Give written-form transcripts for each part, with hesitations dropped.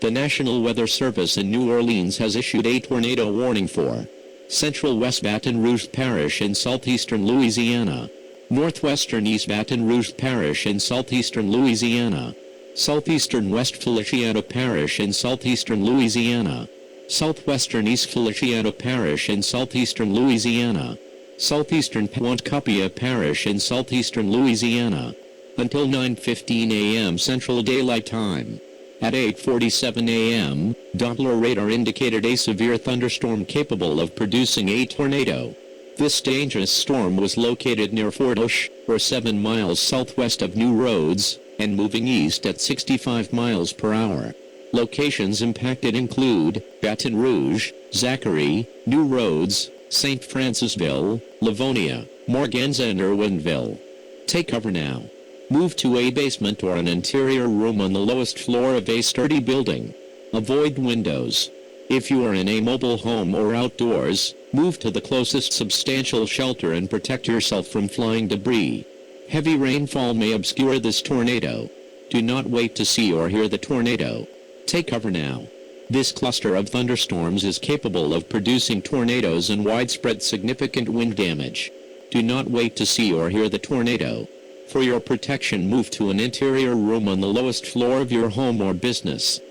The National Weather Service in New Orleans has issued a tornado warning for Central West Baton Rouge Parish in southeastern Louisiana, Northwestern East Baton Rouge Parish in southeastern Louisiana, Southeastern West Feliciana Parish in southeastern Louisiana, Southwestern East Feliciana Parish in southeastern Louisiana, Southeastern Pointe-Copiah Parish in southeastern Louisiana, until 9:15 a.m. Central Daylight Time. At 8:47 a.m., Doppler radar indicated a severe thunderstorm capable of producing a tornado. This dangerous storm was located near Fort Osh, or 7 miles southwest of New Roads, and moving east at 65 miles per hour. Locations impacted include Baton Rouge, Zachary, New Roads, St. Francisville, Livonia, Morganza and Irwinville. Take cover now. Move to a basement or an interior room on the lowest floor of a sturdy building. Avoid windows. If you are in a mobile home or outdoors, move to the closest substantial shelter and protect yourself from flying debris. Heavy rainfall may obscure this tornado. Do not wait to see or hear the tornado. Take cover now. This cluster of thunderstorms is capable of producing tornadoes and widespread significant wind damage. Do not wait to see or hear the tornado. For your protection, move to an interior room on the lowest floor of your home or business.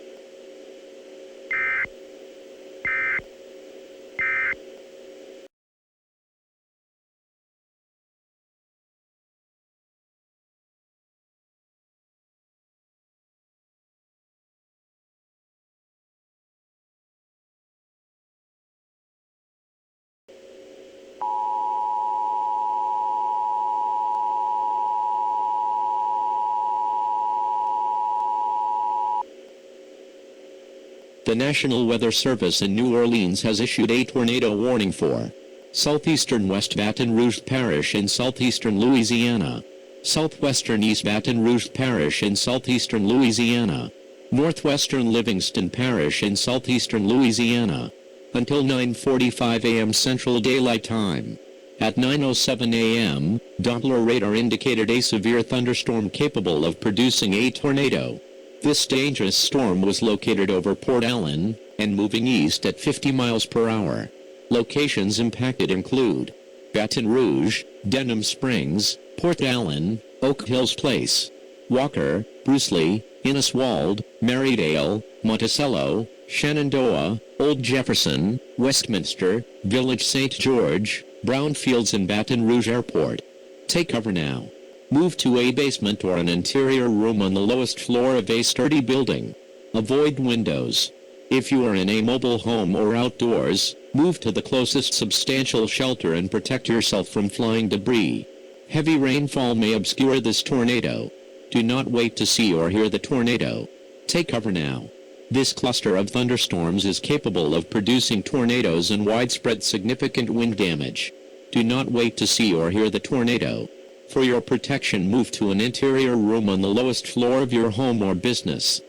The National Weather Service in New Orleans has issued a tornado warning for Southeastern West Baton Rouge Parish in southeastern Louisiana, Southwestern East Baton Rouge Parish in southeastern Louisiana, Northwestern Livingston Parish in southeastern Louisiana, until 9:45 a.m. Central Daylight Time. At 9:07 a.m., Doppler radar indicated a severe thunderstorm capable of producing a tornado. This dangerous storm was located over Port Allen, and moving east at 50 miles per hour. Locations impacted include Baton Rouge, Denham Springs, Port Allen, Oak Hills Place, Walker, Brucely, Inniswald, Marydale, Monticello, Shenandoah, Old Jefferson, Westminster, Village St. George, Brownfields and Baton Rouge Airport. Take cover now. Move to a basement or an interior room on the lowest floor of a sturdy building. Avoid windows. If you are in a mobile home or outdoors, move to the closest substantial shelter and protect yourself from flying debris. Heavy rainfall may obscure this tornado. Do not wait to see or hear the tornado. Take cover now. This cluster of thunderstorms is capable of producing tornadoes and widespread significant wind damage. Do not wait to see or hear the tornado. For your protection, move to an interior room on the lowest floor of your home or business.